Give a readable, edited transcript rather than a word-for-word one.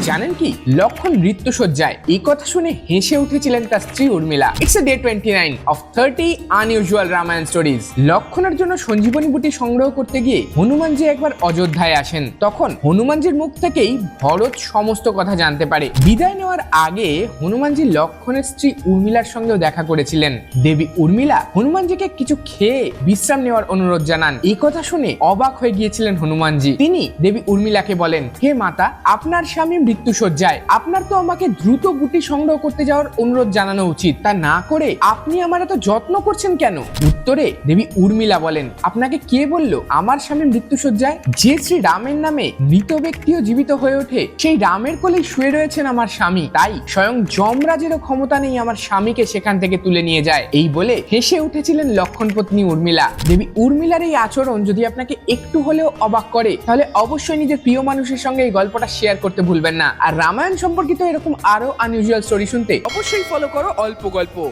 জানেন কি লক্ষণ মৃত্যুশয্যায়? এই কথা শুনে হেসে উঠেছিলেন তার স্ত্রী Urmila. It's day 29 of 30 unusual Ramayana stories. লক্ষণের জন্য সঞ্জীবনী বুটি সংগ্রহ করতে গিয়ে হনুমানজি একবার অযোধ্যায় আসেন। তখন হনুমানজির মুখ থেকেই ভরত সমস্ত কথা জানতে পারে। বিদায় নেওয়ার আগে হনুমানজি লক্ষণের স্ত্রী উর্মিলার সঙ্গেও দেখা করেছিলেন। দেবী উর্মিলা হনুমানজিকে কিছু খেয়ে বিশ্রাম নেওয়ার অনুরোধ জানান। এই কথা শুনে অবাক হয়ে গিয়েছিলেন হনুমানজি। তিনি দেবী উর্মিলাকে বলেন, হে মাতা, আপনার স্বামী মৃত্যুশয্যায়, আপনার তো আমাকে দ্রুত বুটি সংগ্রহ করতে যাওয়ার অনুরোধ জানানো উচিত, তা না করে আপনি আমার এত যত্ন করছেন কেন? উত্তরে দেবী উর্মিলা বলেন, আপনাকে কে বলল আমার স্বামী মৃত্যুশয্যায়? যে শ্রী রামের নামে মৃত ব্যক্তিও জীবিত হয়ে ওঠে, সেই রামের কোলেই শুয়ে রয়েছেন আমার স্বামী। তাই স্বয়ং যমরাজেরও ক্ষমতা নেই আমার স্বামীকে সেখান থেকে তুলে নিয়ে যায়। এই বলে হেসে উঠেছিলেন লক্ষণ পত্নী উর্মিলা। দেবী উর্মিলার এই আচরণ যদি আপনাকে একটু হলেও অবাক করে, তাহলে অবশ্যই নিজের প্রিয় মানুষের সঙ্গে এই গল্পটা শেয়ার করতে ভুলবেন না। আর রামায়ণ সম্পর্কিত এরকম আরো আনইউজুয়াল স্টোরি শুনতে অবশ্যই ফলো করো অল্প গল্প।